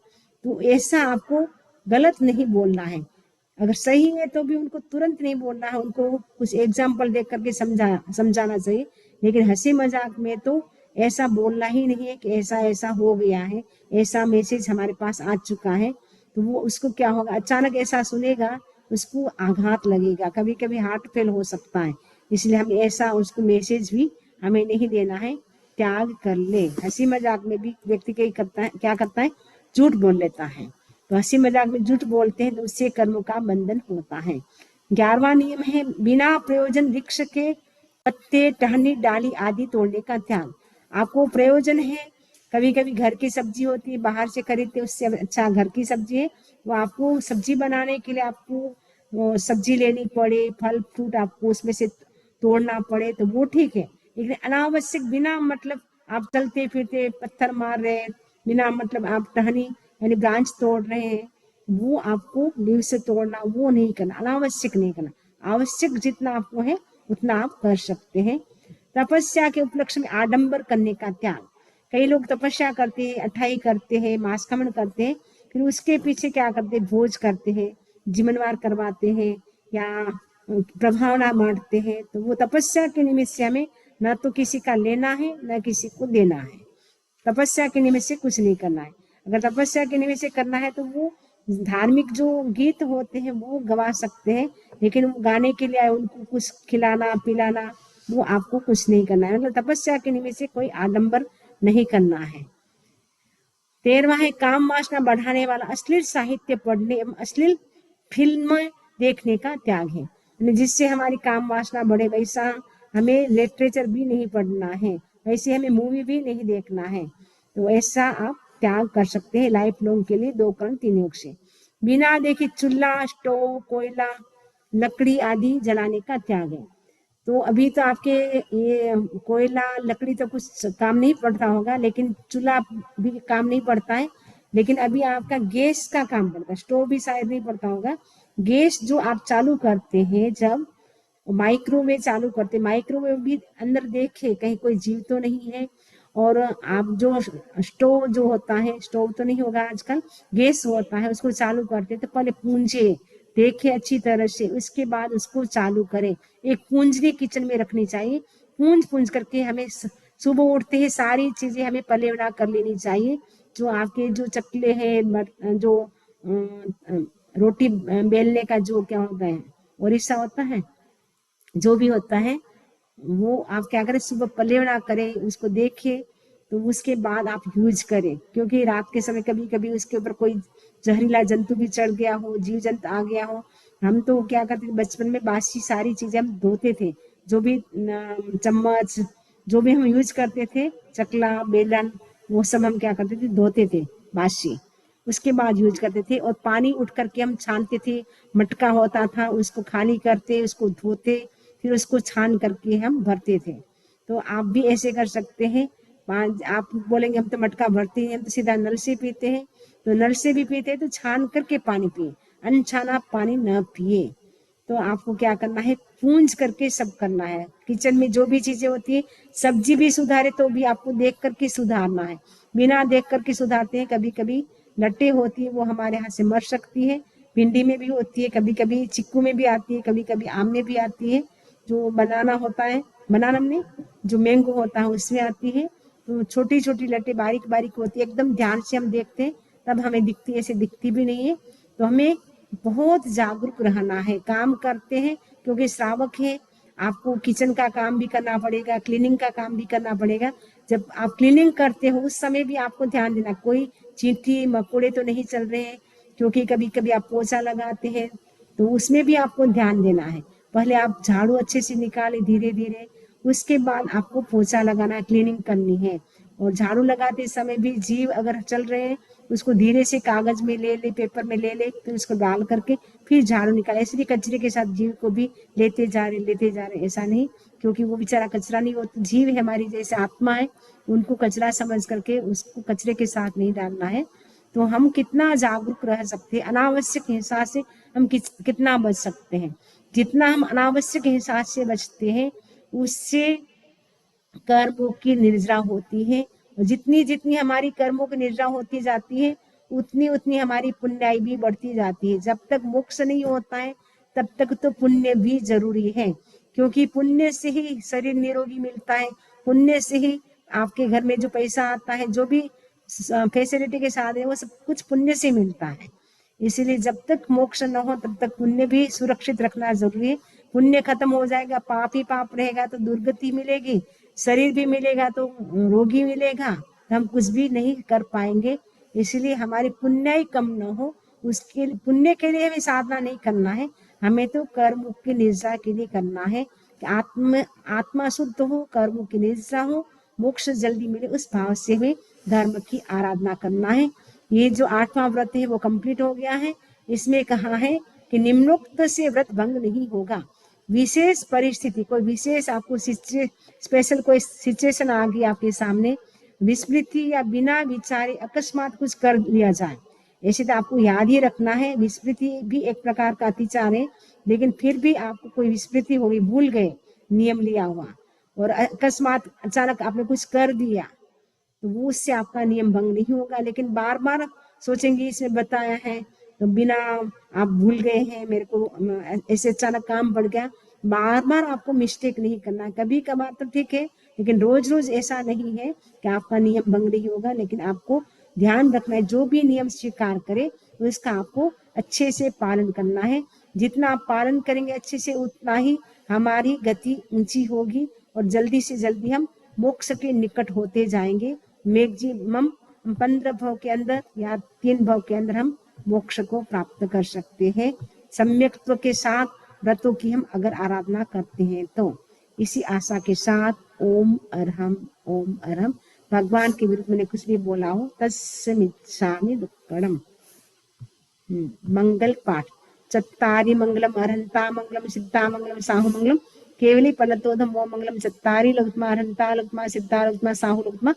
तो ऐसा आपको गलत नहीं बोलना है। अगर सही है तो भी उनको तुरंत नहीं बोलना है, उनको कुछ एग्जाम्पल देख करके समझाना चाहिए। लेकिन हंसी मजाक में तो ऐसा बोलना ही नहीं है कि ऐसा ऐसा हो गया है, ऐसा मैसेज हमारे पास आ चुका है। तो वो उसको क्या होगा, अचानक ऐसा सुनेगा, उसको आघात लगेगा, कभी कभी हार्ट फेल हो सकता है। इसलिए हमें ऐसा उसको मैसेज भी हमें नहीं देना है, त्याग कर ले। हंसी मजाक में भी व्यक्ति क्या करता है, झूठ बोल लेता है। तो हंसी मजाक में झूठ बोलते हैं तो उससे कर्मों का बंधन होता है। 11वां नियम है बिना प्रयोजन वृक्ष के पत्ते, टहनी, डाली आदि तोड़ने का त्याग। आपको प्रयोजन है, कभी कभी घर की सब्जी होती है, बाहर से खरीदते, उससे अच्छा घर की सब्जी है, वो आपको सब्जी बनाने के लिए आपको सब्जी लेनी पड़े, फल फ्रूट आपको उसमें से तोड़ना पड़े, तो वो ठीक है। लेकिन अनावश्यक बिना मतलब आप चलते फिरते पत्थर मार रहे हैं, बिना मतलब आप टहनी यानी ब्रांच तोड़ रहे हैं, वो आपको लीव से तोड़ना वो नहीं करना, अनावश्यक नहीं करना। आवश्यक जितना आपको है उतना आप कर सकते हैं। तपस्या के उपलक्ष्य में आडंबर करने का त्याग। कई लोग तपस्या करते हैं, अठाई करते हैं, मासकमण करते हैं, फिर उसके पीछे क्या करते हैं, भोज करते हैं, जीवनवार करवाते हैं या प्रभावना बांटते हैं। तो वो तपस्या के निमित्त से हमें न तो किसी का लेना है न किसी को देना है। तपस्या के निमित्त से कुछ नहीं करना है। अगर तपस्या के निमित्त से करना है तो वो धार्मिक जो गीत होते हैं वो गवा सकते हैं, लेकिन वो गाने के लिए उनको कुछ खिलाना पिलाना वो आपको कुछ नहीं करना है। मतलब तपस्या के निमित्त से कोई आडंबर नहीं करना है। 13वां है काम वासना बढ़ाने वाला अश्लील साहित्य पढ़ने एवं अश्लील फिल्म देखने का त्याग है। जिससे हमारी काम वासना बढ़े वैसा हमें लिटरेचर भी नहीं पढ़ना है, वैसे हमें मूवी भी नहीं देखना है। तो ऐसा आप त्याग कर सकते हैं लाइफ लॉन्ग के लिए 2 कर्ण 3 योग से। बिना देखे चूल्हा, स्टोव, कोयला, लकड़ी आदि जलाने का त्याग है। तो अभी तो आपके ये कोयला लकड़ी तो कुछ काम नहीं पड़ता होगा, लेकिन चूल्हा भी काम नहीं पड़ता है। लेकिन अभी आपका गैस का काम पड़ता है, स्टोव भी शायद नहीं पड़ता होगा। गैस जो आप चालू करते हैं, जब माइक्रोवेव चालू करते, माइक्रोवेव भी अंदर देखे कहीं कोई जीव तो नहीं है। और आप जो स्टोव जो होता है, स्टोव तो नहीं होगा आजकल, गैस होता है, उसको चालू करते तो पहले पूंजे देखे अच्छी तरह से, उसके बाद उसको चालू करें। एक पूंजनी किचन में रखनी चाहिए, पूंज करके हमें सुबह उठते ही सारी चीजें हमें पलेवड़ा कर लेनी चाहिए। जो आपके जो चकले हैं, जो रोटी बेलने का जो क्या होता है, ओरिसा होता है, जो भी होता है, वो आप क्या करें, सुबह पलेवड़ा करें, उसको देखें, तो उसके बाद आप यूज करें। क्योंकि रात के समय कभी कभी उसके ऊपर कोई जहरीला जंतु भी चढ़ गया हो, जीव जंतु आ गया हो। हम तो क्या करते थे बचपन में, बासी सारी चीजें हम धोते थे, जो भी चम्मच जो भी हम यूज करते थे, चकला बेलन, वो सब हम क्या करते थे, धोते थे बासी, उसके बाद यूज करते थे। और पानी उठ करके हम छानते थे, मटका होता था उसको खाली करते, उसको धोते, फिर उसको छान करके हम भरते थे। तो आप भी ऐसे कर सकते हैं। आप बोलेंगे हम तो मटका भरते हैं, हम तो सीधा नल से पीते हैं, तो नल से भी पीते हैं तो छान करके पानी पिए, अनछाना पानी न पिए। तो आपको क्या करना है, पूंज करके सब करना है। किचन में जो भी चीजें होती है, सब्जी भी सुधारे तो भी आपको देख करके सुधारना है, बिना देख करके सुधारते हैं कभी कभी लट्टे होती है वो हमारे यहाँ से मर सकती है। भिंडी में भी होती है, कभी कभी चिक्कू में भी आती है, कभी कभी आम में भी आती है। जो बनाना होता है, बनाना में जो मैंगो होता है उसमें आती है। तो छोटी छोटी लट्टे बारीक बारीक होती है, एकदम ध्यान से हम देखते हैं तब हमें दिखती है, ऐसे दिखती भी नहीं है। तो हमें बहुत जागरूक रहना है। काम करते हैं क्योंकि श्रावक है, आपको किचन का काम भी करना पड़ेगा, क्लीनिंग का काम भी करना पड़ेगा। जब आप क्लीनिंग करते हो उस समय भी आपको ध्यान देना, कोई चींटी मकोड़े तो नहीं चल रहे हैं, क्योंकि कभी कभी आप पोछा लगाते हैं तो उसमें भी आपको ध्यान देना है। पहले आप झाड़ू अच्छे से निकाले धीरे धीरे, उसके बाद आपको पोछा लगाना, क्लीनिंग करनी है। और झाड़ू लगाते समय भी जीव अगर चल रहे हैं उसको धीरे से कागज में ले ले, पेपर में ले ले, फिर उसको डाल करके फिर झाड़ू निकाले। ऐसे भी कचरे के साथ जीव को भी लेते जा रहे, ऐसा नहीं, क्योंकि वो बेचारा कचरा नहीं, वो तो जीव है हमारी जैसे आत्मा है, उनको कचरा समझ करके उसको कचरे के साथ नहीं डालना है। तो हम कितना जागरूक रह सकते हैं, अनावश्यक हिंसा से हम कितना बच सकते हैं। जितना हम अनावश्यक हिंसा से बचते हैं उससे कर्मों की निर्जरा होती है जितनी जितनी हमारी कर्मों की निर्जा होती जाती है, उतनी उतनी हमारी पुण्याई भी बढ़ती जाती है। जब तक मोक्ष नहीं होता है तब तक तो पुण्य भी जरूरी है, क्योंकि पुण्य से ही शरीर निरोगी मिलता है, पुण्य से ही आपके घर में जो पैसा आता है, जो भी फैसिलिटी के साथ है, वो सब कुछ पुण्य से मिलता है। इसीलिए जब तक मोक्ष न हो तब तक पुण्य भी सुरक्षित रखना जरूरी है। पुण्य खत्म हो जाएगा, पाप ही पाप रहेगा तो दुर्गति मिलेगी, शरीर भी मिलेगा तो रोगी मिलेगा, तो हम कुछ भी नहीं कर पाएंगे। इसलिए हमारी पुण्य ही कम न हो, उसके पुण्य के लिए हमें साधना नहीं करना है, हमें तो कर्म की निर्जा के लिए करना है कि आत्मा शुद्ध हो, कर्म की निर्जा हो, मोक्ष जल्दी मिले, उस भाव से हमें धर्म की आराधना करना है। ये जो 8वां व्रत है वो कंप्लीट हो गया है। इसमें कहा है कि निम्नोक्त से व्रत भंग नहीं होगा। विशेष परिस्थिति, कोई विशेष आपको स्पेशल कोई सिचुएशन आ गई आपके सामने, विस्मृति या बिना विचारे अकस्मात कुछ कर लिया जाए, ऐसे तो आपको याद ही रखना है। विस्मृति भी एक प्रकार का अतिचार है, लेकिन फिर भी आपको कोई विस्मृति हो गई, भूल गए नियम लिया हुआ, और अकस्मात अचानक आपने कुछ कर दिया, तो वो उससे आपका नियम भंग नहीं होगा। लेकिन बार बार सोचेंगे इसमें बताया है, तो बिना आप भूल गए हैं, मेरे को ऐसे अचानक काम पड़ गया, बार बार आपको मिस्टेक नहीं करना। कभी कभार तो ठीक है, लेकिन रोज रोज ऐसा नहीं है कि आपका नियम भंग नहीं होगा। लेकिन आपको ध्यान रखना है, जो भी नियम स्वीकार करे उसका आपको अच्छे से पालन करना है। जितना आप पालन करेंगे अच्छे से, उतना ही हमारी गति ऊंची होगी और जल्दी से जल्दी हम मोक्ष के निकट होते जाएंगे। मैक्सिमम 15 भव के अंदर या 3 भव के अंदर हम मोक्ष को प्राप्त कर सकते हैं, सम्यक्त्व के साथ व्रतों की हम अगर आराधना करते हैं तो। इसी आशा के साथ ओम अरहम, ओम अरहम। भगवान के विरुद्ध मैंने कुछ भी बोला हो, तस्मिच्छामि दुक्कडम। मंगल पाठ। चत्तारि मंगलम अरहंता मंगलम सिद्धा मंगलम साहु मंगलम केवली पनतोधम ओम मंगलम। चत्तारि लघुत्मा अरहंता लघुत्मा सिद्धा लघुत्मा साहु लघुत्मा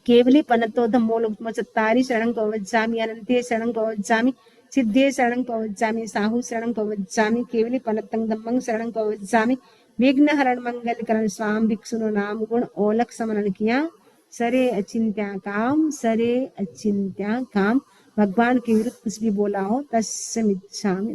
केवली पनतोधम मो लघुत्मा। चत्तारि शरणं प्रवज्जामि अनन्ते शरणं प्रवज्जामि सिद्धे शरणं प्रवज्जामि साहु शरणं प्रवज्जामि केवली पनतं धम्मं शरणं प्रवज्जामि। विघ्न हरण मंगलकरण स्वाम भिक्षुनो नाम गुण ओलख समरण किया सरे अचिंत्या काम, सरे अचिंत्या काम। भगवान के विरुद्ध कुछ भी बोला हो तस्मिच्छामि।